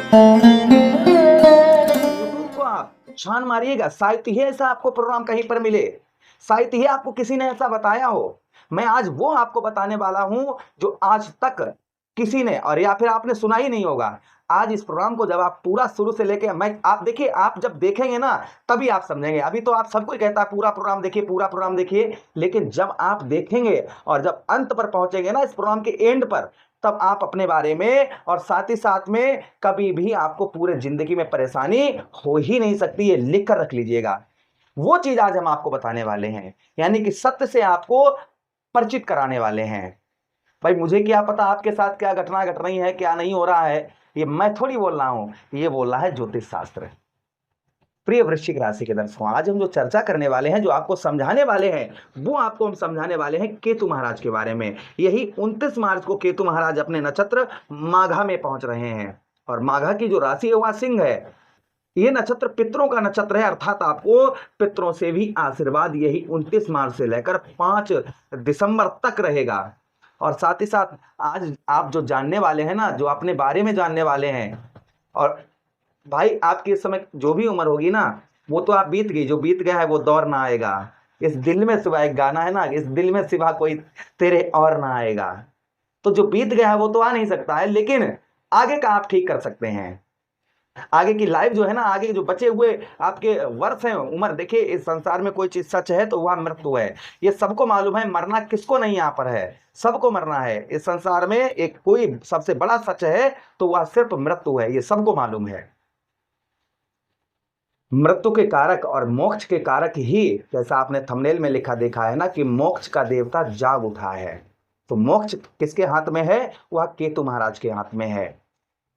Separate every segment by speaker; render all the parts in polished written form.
Speaker 1: YouTube को आप छान मारिएगा, शायद ही ऐसा आपको प्रोग्राम कहीं पर मिले, शायद ही आपको किसी ने ऐसा बताया हो। मैं आज वो आपको बताने वाला हूं जो आज तक किसी ने और या फिर आपने सुना ही नहीं होगा। आज इस प्रोग्राम को जब आप पूरा शुरू से लेके मैं आप देखिए, आप जब देखेंगे ना तभी आप समझेंगे। अभी तो आप सबको कहता है पूरा प्रोग्राम देखिए, पूरा प्रोग्राम देखिए, लेकिन जब आप देखेंगे और जब अंत पर पहुंचेंगे ना, इस प्रोग्राम के एंड पर, तब आप अपने बारे में और साथ ही साथ में कभी भी आपको पूरे जिंदगी में परेशानी हो ही नहीं सकती। ये लिख कर रख लीजिएगा। वो चीज आज हम आपको बताने वाले हैं, यानी कि सत्य से आपको परिचित कराने वाले हैं। भाई मुझे क्या पता आपके साथ क्या घटना घट रही है, क्या नहीं हो रहा है, ये मैं थोड़ी बोल रहा हूं, ये बोल रहा है ज्योतिष शास्त्र। प्रिय वृश्चिक राशि के दर्शकों, आज हम जो चर्चा करने वाले हैं, जो आपको समझाने वाले हैं, वो आपको हम समझाने वाले हैं केतु महाराज के बारे में। यही 29 मार्च को केतु महाराज अपने नक्षत्र माघा में पहुंच रहे हैं, और माघा की जो राशि है वह सिंह है। ये नक्षत्र पितरों का नक्षत्र है, अर्थात आपको पितरों से भी आशीर्वाद यही 29 मार्च से लेकर 5 दिसंबर तक रहेगा। और साथ ही साथ आज आप जो जानने वाले हैं ना, जो अपने बारे में जानने वाले हैं, और भाई आपकी इस समय जो भी उम्र होगी ना, वो तो आप बीत गई, जो बीत गया है वो दौर ना आएगा। इस दिल में सिवा, एक गाना है ना, इस दिल में सिवा कोई तेरे और ना आएगा। तो जो बीत गया है वो तो आ नहीं सकता है, लेकिन आगे का आप ठीक कर सकते हैं। आगे की लाइफ जो है ना, आगे जो बचे हुए आपके वर्ष हैं, उम्र, देखिए इस संसार में कोई चीज सच है तो वह मृत्यु है। ये सबको मालूम है, मरना किसको नहीं यहाँ पर है, सबको मरना है। इस संसार में एक कोई सबसे बड़ा सच है तो वह सिर्फ मृत्यु है, ये सबको मालूम है। मृत्यु के कारक और मोक्ष के कारक ही, जैसा आपने थंबनेल में लिखा देखा है ना, कि मोक्ष का देवता जाग उठा है। तो मोक्ष किसके हाथ में है? वह केतु महाराज के हाथ में है।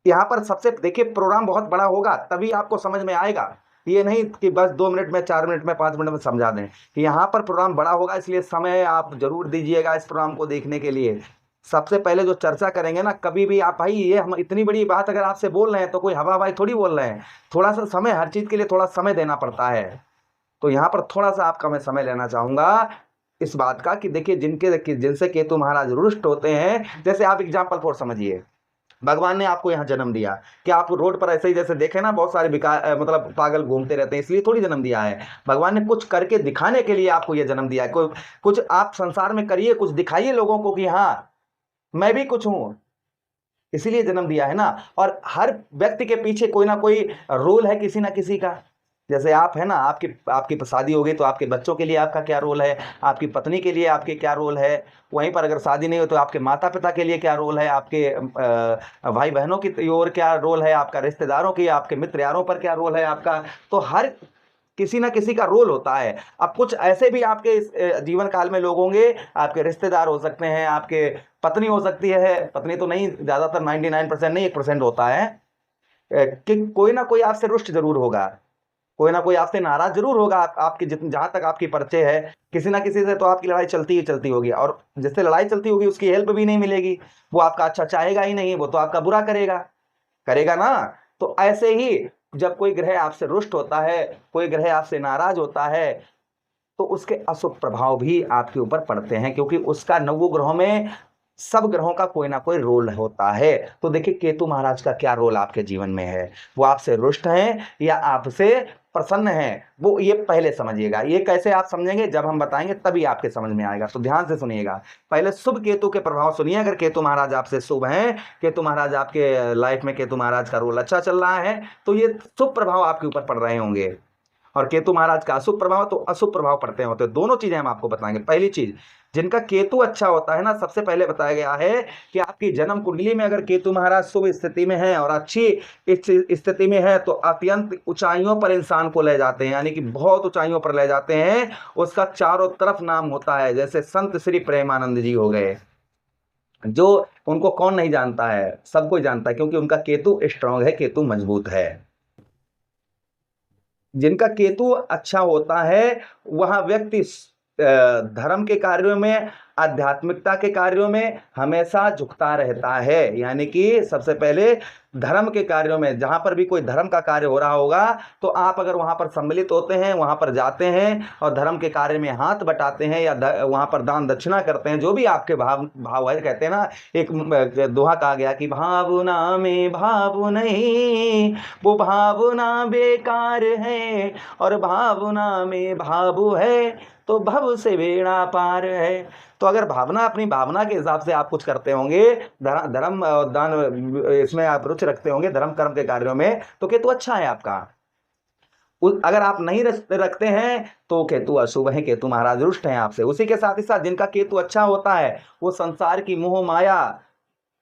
Speaker 1: यहाँ पर सबसे देखिए, प्रोग्राम बहुत बड़ा होगा तभी आपको समझ में आएगा। ये नहीं कि बस 2 मिनट में, 4 मिनट में, 5 मिनट में समझा दें। यहाँ पर प्रोग्राम बड़ा होगा, इसलिए समय आप जरूर दीजिएगा इस प्रोग्राम को देखने के लिए। सबसे पहले जो चर्चा करेंगे ना, कभी भी आप, भाई ये हम इतनी बड़ी बात अगर आपसे बोल रहे हैं तो कोई हवा हवाई थोड़ी बोल रहे हैं। थोड़ा सा समय, हर चीज के लिए थोड़ा समय देना पड़ता है। तो यहाँ पर थोड़ा सा आपका मैं समय लेना चाहूंगा इस बात का कि देखिए, जिनसे केतु महाराज रुष्ट होते हैं, जैसे आप एग्जाम्पल फॉर समझिए, भगवान ने आपको यहाँ जन्म दिया। कि आप रोड पर ऐसे ही जैसे देखे ना, बहुत सारे मतलब पागल घूमते रहते हैं, इसलिए थोड़ी जन्म दिया है। भगवान ने कुछ करके दिखाने के लिए आपको ये जन्म दिया है। कोई कुछ आप संसार में करिए, कुछ दिखाइए लोगों को कि हाँ मैं भी कुछ हूं, इसीलिए जन्म दिया है ना। और हर व्यक्ति के पीछे कोई ना कोई रोल है किसी ना किसी का। जैसे आप है ना, आपकी आपकी शादी हो गई तो आपके बच्चों के लिए आपका क्या रोल है, आपकी पत्नी के लिए आपके क्या रोल है। वहीं पर अगर शादी नहीं हो तो आपके माता पिता के लिए क्या रोल है, आपके भाई बहनों की ओर क्या रोल है, आपका रिश्तेदारों की, आपके मित्र यारों पर क्या रोल है आपका। तो हर किसी ना किसी का रोल होता है। अब कुछ ऐसे भी आपके इस जीवन काल में लोग होंगे, आपके रिश्तेदार हो सकते हैं, आपके पत्नी हो सकती है, पत्नी तो नहीं, ज्यादातर 99% नहीं, 1% होता है, कि कोई ना कोई आपसे रुष्ट जरूर होगा, कोई ना कोई आपसे नाराज जरूर होगा। आपकी जितनी, जहां तक आपकी परिचय है, किसी ना किसी से तो आपकी लड़ाई चलती ही चलती होगी, और जिससे लड़ाई चलती होगी उसकी हेल्प भी नहीं मिलेगी। वो आपका अच्छा चाहेगा ही नहीं, वो तो आपका बुरा करेगा, करेगा ना। तो ऐसे ही जब कोई ग्रह आपसे रुष्ट होता है, कोई ग्रह आपसे नाराज होता है, तो उसके अशुभ प्रभाव भी आपके ऊपर पड़ते हैं, क्योंकि उसका नवग्रहों में सब ग्रहों का कोई ना कोई रोल होता है। तो देखिए केतु महाराज का क्या रोल आपके जीवन में है, वो आपसे रुष्ट हैं या आपसे प्रसन्न हैं, वो ये पहले समझिएगा। ये कैसे आप समझेंगे, जब हम बताएंगे तभी आपके समझ में आएगा। तो ध्यान से सुनिएगा, पहले शुभ केतु के प्रभाव सुनिए। अगर केतु महाराज आपसे शुभ हैं, केतु महाराज आपके लाइफ में, केतु महाराज का रोल अच्छा चल रहा है, तो ये शुभ प्रभाव आपके ऊपर पड़ रहे होंगे। और केतु महाराज का अशुभ प्रभाव तो अशुभ प्रभाव पड़ते होते हैं। दोनों चीजें हम आपको बताएंगे। पहली चीज, जिनका केतु अच्छा होता है ना, सबसे पहले बताया गया है कि आपकी जन्म कुंडली में अगर केतु महाराज शुभ स्थिति में है और अच्छी स्थिति में है, तो अत्यंत ऊंचाइयों पर इंसान को ले जाते हैं, यानी कि बहुत ऊंचाइयों पर ले जाते हैं। उसका चारों तरफ नाम होता है, जैसे संत श्री प्रेमानंद जी हो गए, जो, उनको कौन नहीं जानता है, सबको जानता है, क्योंकि उनका केतु स्ट्रांग है, केतु मजबूत है। जिनका केतु अच्छा होता है वह व्यक्ति धर्म के कार्यों में, आध्यात्मिकता के कार्यों में हमेशा झुकता रहता है। यानी कि सबसे पहले धर्म के कार्यों में, जहां पर भी कोई धर्म का कार्य हो रहा होगा तो आप अगर वहां पर सम्मिलित होते हैं, वहां पर जाते हैं और धर्म के कार्य में हाथ बटाते हैं या वहां पर दान दक्षिणा करते हैं, जो भी आपके भाव है, कहते हैं ना, एक दोहा कहा गया कि भावना में भाव नहीं, वो भावना बेकार है, और भावना में भाव है तो भव से बेड़ा पार है। तो अगर भावना, अपनी भावना के हिसाब से आप कुछ करते होंगे, धर्म और दान इसमें आप रुचि रखते होंगे, धर्म कर्म के कार्यों में, तो केतु अच्छा है आपका। अगर आप नहीं रखते हैं तो केतु अशुभ है, केतु महाराज रुष्ट हैं आपसे। उसी के साथ ही साथ जिनका केतु अच्छा होता है वो संसार की मोह माया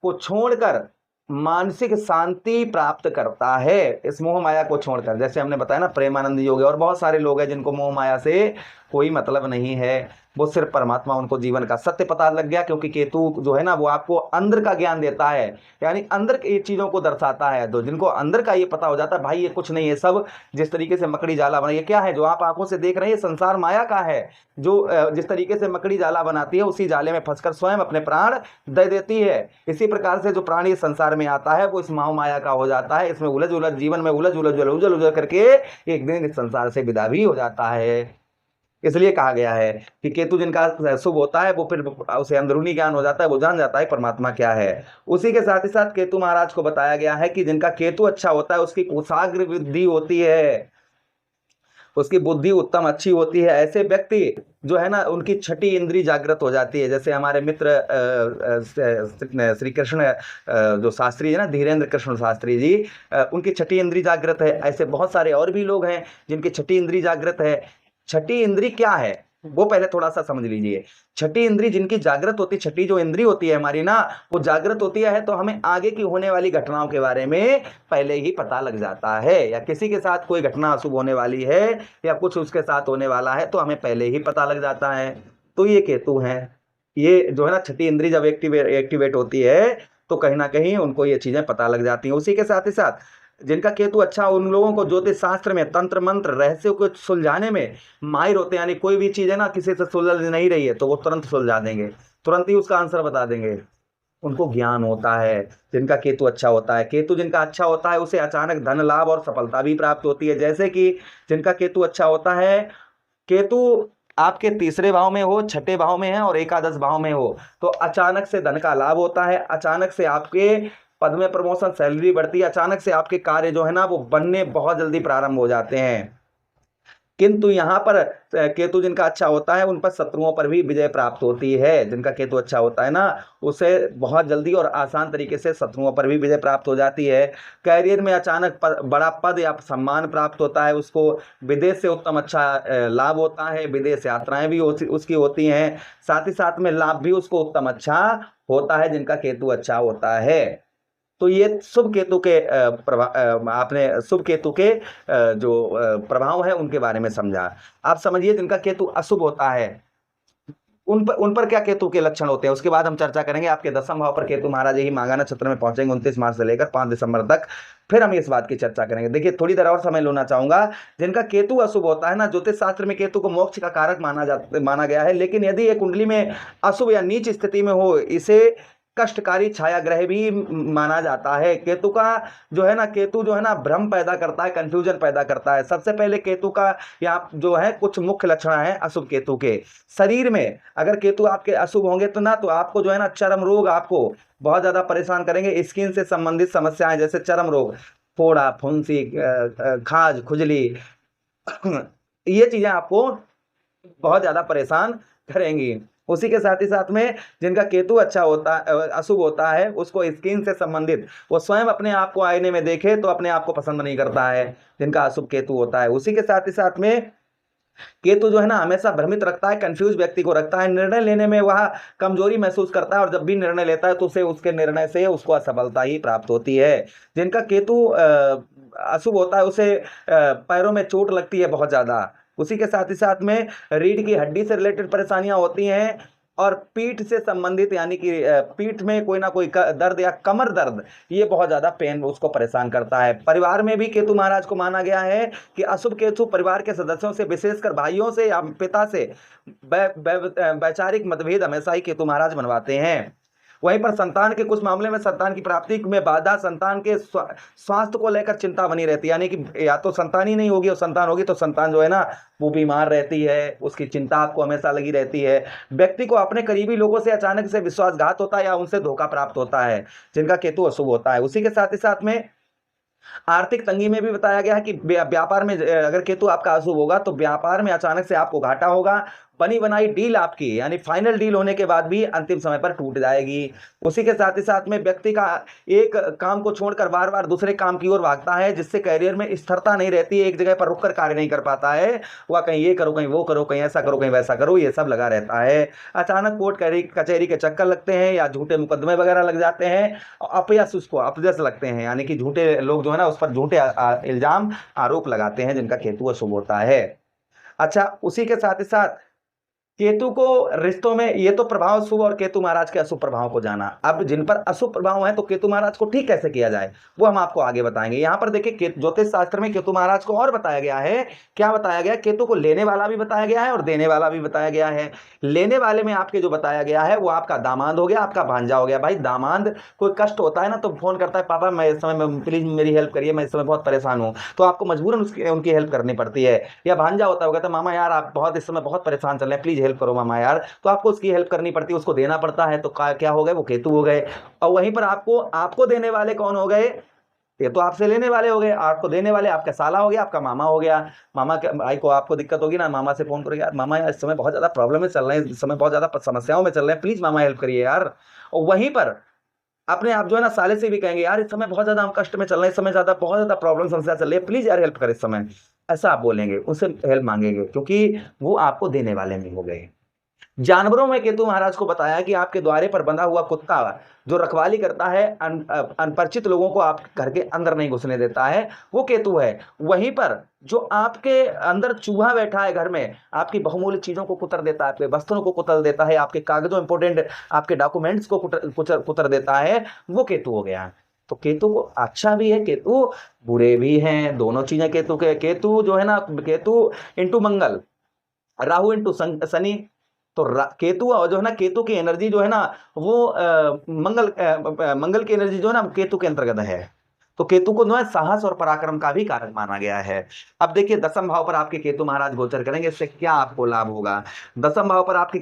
Speaker 1: को छोड़कर मानसिक शांति प्राप्त करता है। इस मोह माया को छोड़कर, जैसे हमने बताया ना, प्रेमानंद योगी और बहुत सारे लोग हैं जिनको मोह माया से कोई मतलब नहीं है, वो सिर्फ परमात्मा, उनको जीवन का सत्य पता लग गया। क्योंकि केतु जो है ना, वो आपको अंदर का ज्ञान देता है, यानी अंदर की चीजों को दर्शाता है। तो जिनको अंदर का ये पता हो जाता है, भाई ये कुछ नहीं है, सब जिस तरीके से मकड़ी जाला बना, ये क्या है जो आप आंखों से देख रहे हैं, ये संसार माया का है, जो जिस तरीके से मकड़ी जाला बनाती है उसी जाले में फंसकर स्वयं अपने प्राण दे देती है। इसी प्रकार से जो प्राणी संसार में आता है वो इस मोह माया का हो जाता है, इसमें उलझ उलझ, जीवन में उलझ उलझ उलझ उलझ करके एक दिन इस संसार से विदा भी हो जाता है। इसलिए कहा गया है कि केतु जिनका शुभ होता है वो फिर उसे अंदरूनी ज्ञान हो जाता है, वो जान जाता है परमात्मा क्या है। उसी के साथ ही साथ केतु महाराज को बताया गया है कि जिनका केतु अच्छा होता है उसकी कुशाग्र वृद्धि होती है, उसकी बुद्धि उत्तम अच्छी होती है। ऐसे व्यक्ति जो है ना, उनकी छठी इंद्री जागृत हो जाती है। जैसे हमारे मित्र श्री कृष्ण जो शास्त्री है ना, धीरेन्द्र कृष्ण शास्त्री जी, उनकी छठी इंद्री जागृत है। ऐसे बहुत सारे और भी लोग हैं जिनकी छठी इंद्री जागृत है। छठी इंद्री क्या है वो पहले थोड़ा सा समझ लीजिए। छठी इंद्री जिनकी जागृत होती, छठी जो इंद्री होती है हमारी ना, वो जागृत होती है तो हमें आगे की होने वाली घटनाओं के बारे में पहले ही पता लग जाता है। या किसी के साथ कोई घटना अशुभ होने वाली है या कुछ उसके साथ होने वाला है तो हमें पहले ही पता लग जाता है। तो ये केतु है, ये जो है ना, छठी इंद्री जब एक्टिवेट होती है तो कहीं ना कहीं उनको ये चीजें पता लग जाती हैं। उसी के साथ ही साथ जिनका केतु अच्छा, उन लोगों को ज्योतिष शास्त्र में, तंत्र मंत्र, रहस्यों को सुलझाने में माहिर होते हैं। यानी कोई भी चीज है ना, किसी से सुलझ नहीं रही है तो वो तुरंत सुलझा देंगे, तुरंत ही उसका आंसर बता देंगे, उनको ज्ञान होता है जिनका केतु अच्छा होता है। केतु जिनका अच्छा होता है उसे अचानक धन लाभ और सफलता भी प्राप्त होती है। जैसे कि जिनका केतु अच्छा होता है, केतु आपके तीसरे भाव में हो, छठे भाव में है और एकादश भाव में हो तो अचानक से धन का लाभ होता है, अचानक से आपके पद में प्रमोशन, सैलरी बढ़ती है, अचानक से आपके कार्य जो है ना वो बनने बहुत जल्दी प्रारंभ हो जाते हैं। किंतु यहाँ पर केतु जिनका अच्छा होता है उन पर शत्रुओं पर भी विजय प्राप्त होती है। जिनका केतु अच्छा होता है ना, उसे बहुत जल्दी और आसान तरीके से शत्रुओं पर भी विजय प्राप्त हो जाती है। कैरियर में अचानक बड़ा पद या सम्मान प्राप्त होता है, उसको विदेश से उत्तम अच्छा लाभ होता है, विदेश यात्राएं भी उसकी होती हैं, साथ ही साथ में लाभ भी उसको उत्तम अच्छा होता है जिनका केतु अच्छा होता है। तो ये शुभ केतु के आपने शुभ केतु के जो प्रभाव है उनके बारे में समझा। आप समझिए जिनका केतु अशुभ होता है उन पर क्या केतु के लक्षण होते हैं, उसके बाद हम चर्चा करेंगे। आपके 10वें भाव पर केतु महाराज यही माघा नक्षत्र में पहुंचेंगे 29 मार्च से लेकर 5 दिसंबर तक, फिर हम इस बात की चर्चा करेंगे। देखिए थोड़ी देर और समय लेना चाहूंगा। जिनका केतु अशुभ होता है ना, ज्योतिष शास्त्र में केतु को मोक्ष का कारक माना गया है, लेकिन यदि एक कुंडली में अशुभ या नीच स्थिति में हो, इसे कष्टकारी छाया ग्रह भी माना जाता है। केतु का जो है ना, केतु जो है ना, भ्रम पैदा करता है, कंफ्यूजन पैदा करता है। सबसे पहले केतु का यहाँ जो है कुछ मुख्य लक्षण है अशुभ केतु के। शरीर में अगर केतु आपके अशुभ होंगे तो ना, तो आपको जो है ना चर्म रोग आपको बहुत ज्यादा परेशान करेंगे। स्किन से संबंधित समस्याएं जैसे चर्म रोग, फोड़ा, फुंसी, खाज, खुजली, ये चीजें आपको बहुत ज्यादा परेशान करेंगी। उसी के साथ ही साथ में जिनका केतु अच्छा होता अशुभ होता है, उसको स्किन से संबंधित, वो स्वयं अपने आप को आईने में देखे तो अपने आप को पसंद नहीं करता है, जिनका अशुभ केतु होता है। उसी के साथ ही साथ में केतु जो है ना हमेशा भ्रमित रखता है, कंफ्यूज व्यक्ति को रखता है। निर्णय लेने में वह कमजोरी महसूस करता है और जब भी निर्णय लेता है तो उसे उसके निर्णय से उसको असफलता ही प्राप्त होती है। जिनका केतु अशुभ होता है उसे पैरों में चोट लगती है बहुत ज्यादा। उसी के साथ ही साथ में रीढ़ की हड्डी से रिलेटेड परेशानियां होती हैं और पीठ से संबंधित यानी कि पीठ में कोई ना कोई दर्द या कमर दर्द, ये बहुत ज्यादा पेन उसको परेशान करता है। परिवार में भी केतु महाराज को माना गया है कि अशुभ केतु परिवार के सदस्यों से, विशेषकर भाइयों से या पिता से वैचारिक मतभेद हमेशा ही केतु महाराज बनवाते हैं। वहीं पर संतान के कुछ मामले में संतान की प्राप्ति में बाधा, संतान के स्वास्थ्य को लेकर चिंता बनी रहती है, यानी कि या तो संतान ही नहीं होगी और संतान होगी तो संतान जो है ना वो बीमार रहती है, उसकी चिंता आपको हमेशा लगी रहती है। व्यक्ति को अपने करीबी लोगों से अचानक से विश्वासघात होता है या उनसे धोखा प्राप्त होता है, जिनका केतु अशुभ होता है। उसी के साथ ही साथ में आर्थिक तंगी में भी बताया गया है कि व्यापार में अगर केतु आपका अशुभ होगा तो व्यापार में अचानक से आपको घाटा होगा। बनी बनाई डील आपकी यानी फाइनल डील होने के बाद भी अंतिम समय पर टूट जाएगी। उसी के साथ ही साथ में व्यक्ति का एक काम को छोड़कर बार बार दूसरे काम की ओर भागता है, जिससे करियर में स्थिरता नहीं रहती है, एक जगह पर रुककर कार्य नहीं कर पाता है। वह कहीं ये करो, कहीं वो करो, कहीं ऐसा करो, कहीं वैसा करो, ये सब लगा रहता है। अचानक कोर्ट कचहरी के चक्कर लगते हैं या झूठे मुकदमे वगैरह लग जाते हैं। अपयश, उसको अपयश लगते हैं, यानी कि झूठे लोग जो है ना उस पर झूठे इल्जाम आरोप लगाते हैं, जिनका केतु अशुभ होता है। अच्छा, उसी के साथ ही साथ केतु को रिश्तों में, ये तो प्रभाव शुभ और केतु महाराज के अशुभ प्रभाव को जाना। अब जिन पर अशुभ प्रभाव है तो केतु महाराज को ठीक कैसे किया जाए वो हम आपको आगे बताएंगे। यहाँ पर देखिए ज्योतिष शास्त्र में केतु महाराज को और बताया गया है। क्या बताया गया? केतु को लेने वाला भी बताया गया है और देने वाला भी बताया गया है। लेने वाले में आपके जो बताया गया है वो आपका दामाद हो गया, आपका भांजा हो गया। भाई दामाद कोई कष्ट होता है ना तो फोन करता है, पापा मैं इस समय प्लीज मेरी हेल्प करिए, मैं इस समय बहुत परेशान हूँ, तो आपको मजबूरन उनकी हेल्प करनी पड़ती है। या भांजा होता होगा तो मामा यार आप बहुत इस समय बहुत परेशान चल रहे हैं, प्लीज हेल्प करो मामा यार, तो आपको उसकी हेल्प करनी पड़ती है, उसको देना पड़ता है। तो क्या हो गए? वो केतु हो गए। और वहीं पर आपको देने वाले कौन हो गए? ये तो आपसे लेने वाले हो गए। आपको देने वाले आपका साला हो गया, आपका मामा हो गया। मामा के भाई को आपको दिक्कत होगी ना, मामा से फोन करो, यार मामा यार इस समय बहुत ज्यादा प्रॉब्लम में चल रहे हैं, इस समय बहुत ज्यादा समस्याओं में चल रहे हैं, प्लीज मामा हेल्प करिए यार। और वहीं पर अपने आप जो है ना साले से भी कहेंगे, यार इस समय बहुत ज्यादा हम कष्ट में चल रहे हैं, इस समय ज्यादा बहुत ज्यादा प्रॉब्लम समस्या चल रही है, प्लीज यार हेल्प कर इस समय। ऐसा आप बोलेंगे, उससे हेल्प मांगेंगे, क्योंकि वो आपको देने वाले में हो गए। जानवरों में केतु महाराज को बताया कि आपके द्वारे पर बंधा हुआ कुत्ता जो रखवाली करता है, अनपरिचित लोगों को आप घर के अंदर नहीं घुसने देता है, वो केतु है। वहीं पर जो आपके अंदर चूहा बैठा है घर में, आपकी बहुमूल्य चीजों को कुतर देता है, आपके वस्त्रों को कुतर देता है, आपके कागजों इंपोर्टेंट आपके डॉक्यूमेंट्स को कुतर देता है, वो केतु हो गया। तो केतु को अच्छा भी है, केतु बुरे भी हैं, दोनों चीजें केतु के। केतु जो है ना, केतु इंटू मंगल, राहु इंटू शनि। तो केतु जो है ना, केतु की एनर्जी जो है ना वो मंगल की एनर्जी जो है ना केतु के अंतर्गत है। तो केतु को जो है साहस और पराक्रम का भी कारक माना गया है। अब देखिए दसम भाव पर आपके केतु महाराज गोचर करेंगे, इससे क्या आपको लाभ होगा। दसम भाव पर आपके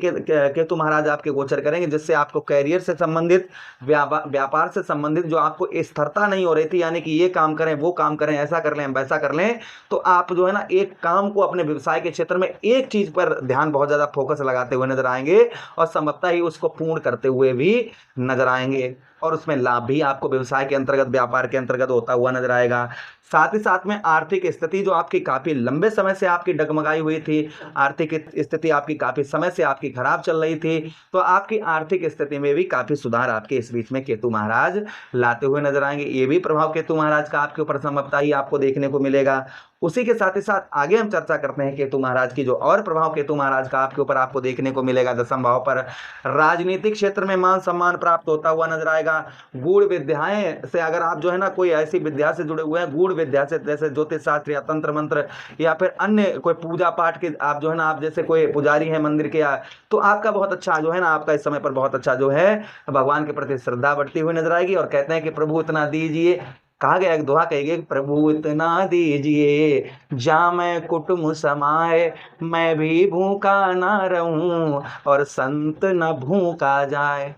Speaker 1: केतु महाराज आपके गोचर करेंगे, जिससे आपको कैरियर से संबंधित, व्यापार से संबंधित जो आपको स्थिरता नहीं हो रही थी, यानी कि ये काम करें वो काम करें, ऐसा कर लें वैसा कर लें, तो आप जो है ना एक काम को अपने व्यवसाय के क्षेत्र में एक चीज पर ध्यान बहुत ज्यादा फोकस लगाते हुए नजर आएंगे और संभवतः ही उसको पूर्ण करते हुए भी नजर आएंगे, और उसमें लाभ भी आपको व्यवसाय के अंतर्गत, व्यापार के अंतर्गत होता हुआ नजर आएगा। साथ ही साथ में आर्थिक स्थिति जो आपकी काफी लंबे समय से आपकी डगमगाई हुई थी, आर्थिक स्थिति आपकी काफी समय से आपकी खराब चल रही थी, तो आपकी आर्थिक स्थिति में भी काफी सुधार आपके इस बीच में केतु महाराज लाते हुए नजर आएंगे। ये भी प्रभाव केतु महाराज का आपके ऊपर संभवतः ही आपको देखने को मिलेगा। उसी के साथ ही साथ आगे हम चर्चा करते हैं केतु महाराज की, जो और प्रभाव केतु महाराज का आपके ऊपर आपको देखने को मिलेगा दसम भाव पर। राजनीतिक क्षेत्र में मान सम्मान प्राप्त होता हुआ नजर आएगा। गूढ़ विद्याएं से अगर आप जो है ना कोई ऐसी विद्या से जुड़े हुए हैं, गूढ़ विद्या से, जैसे ज्योतिष शास्त्र या तंत्र मंत्र या फिर अन्य कोई पूजा पाठ के, आप जो है ना आप जैसे कोई पुजारी है मंदिर के, तो आपका बहुत अच्छा जो है ना आपका इस समय पर बहुत अच्छा जो है भगवान के प्रति श्रद्धा बढ़ती हुई नजर आएगी। और कहते हैं कि प्रभु इतना दीजिए, कहा गया, एक दोहा कहेगी, प्रभु इतना दीजिए जामै कुटुम्ब समाए, मैं भी भूखा ना रहूं और संत न भूखा जाए।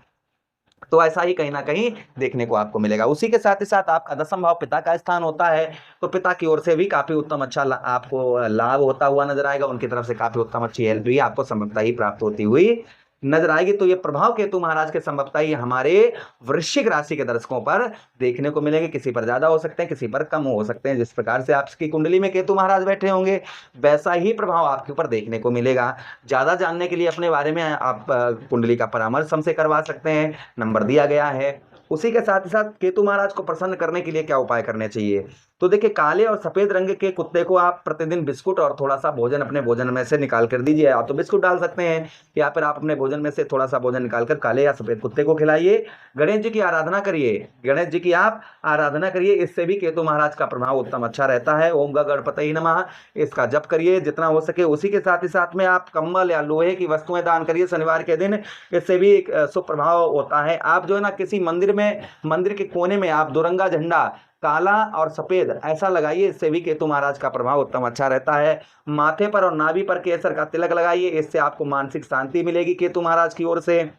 Speaker 1: तो ऐसा ही कहीं ना कहीं देखने को आपको मिलेगा। उसी के साथ ही साथ आपका दसम भाव पिता का स्थान होता है, तो पिता की ओर से भी काफी उत्तम अच्छा आपको लाभ होता हुआ नजर आएगा। उनकी तरफ से काफी उत्तम अच्छी हेल्प भी आपको संभवतः ही प्राप्त होती हुई नजर आएगी। तो ये प्रभाव केतु महाराज के संभवतः ही हमारे वृश्चिक राशि के दर्शकों पर देखने को मिलेंगे। किसी पर ज्यादा हो सकते हैं, किसी पर कम हो सकते हैं। जिस प्रकार से आपकी कुंडली में केतु महाराज बैठे होंगे वैसा ही प्रभाव आपके ऊपर देखने को मिलेगा। ज्यादा जानने के लिए अपने बारे में आप कुंडली का परामर्श हमसे करवा सकते हैं, नंबर दिया गया है। उसी के साथ ही साथ केतु महाराज को प्रसन्न करने के लिए क्या उपाय करने चाहिए? तो देखिए, काले और सफेद रंग के कुत्ते को आप प्रतिदिन बिस्कुट और थोड़ा सा भोजन अपने भोजन में से निकाल कर दीजिए। आप तो बिस्कुट डाल सकते हैं या फिर आप अपने भोजन में से थोड़ा सा भोजन निकाल कर काले या सफेद कुत्ते को खिलाइए। गणेश जी की आराधना करिए, गणेश जी की आप आराधना करिए, इससे भी केतु महाराज का प्रभाव उत्तम अच्छा रहता है। ओम गणपतये नमः, इसका जप करिए जितना हो सके। उसी के साथ ही साथ में आप कंबल या लोहे की वस्तुएं दान करिए शनिवार के दिन, इससे भी एक शुभ प्रभाव होता है। आप जो है ना किसी मंदिर में, मंदिर के कोने में आप दुरंगा झंडा काला और सफेद ऐसा लगाइए, इससे भी केतु महाराज का प्रभाव उत्तम अच्छा रहता है। माथे पर और नाभि पर केसर का तिलक लगाइए, इससे आपको मानसिक शांति मिलेगी केतु महाराज की ओर से।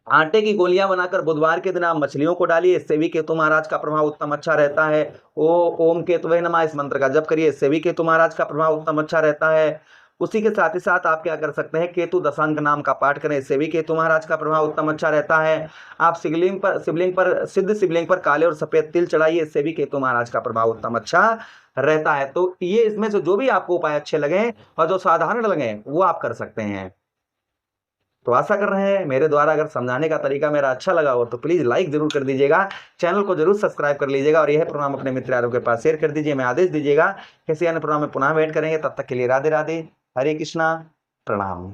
Speaker 1: आटे की गोलियां बनाकर बुधवार के दिन आप मछलियों को डालिए, इससे भी केतु महाराज का प्रभाव उत्तम अच्छा रहता है। ओम केतुवे नमः, इस मंत्र का जप करिए, इससे भी केतु महाराज का प्रभाव उत्तम अच्छा रहता है। उसी के साथ ही साथ आप क्या कर सकते हैं, केतु दशांक नाम का पाठ करें, इससे भी केतु महाराज का प्रभाव उत्तम अच्छा रहता है। आप सिद्ध शिवलिंग पर काले और सफेद तिल चढ़ाइए, इससे भी केतु महाराज का प्रभाव उत्तम अच्छा रहता है। तो ये इसमें से जो भी आपको उपाय अच्छे लगे और जो साधारण लगे वो आप कर सकते हैं। तो आशा कर रहे हैं मेरे द्वारा अगर समझाने का तरीका मेरा अच्छा लगा हो तो प्लीज लाइक जरूर कर दीजिएगा, चैनल को जरूर सब्सक्राइब कर लीजिएगा और यह प्रोग्राम अपने मित्र यारों के पास शेयर कर दीजिए। मैं आदेश दीजिएगा किसी अन्य प्रोग्राम में पुनः वेट करेंगे, तब तक के लिए राधे राधे, हरे कृष्णा, प्रणाम।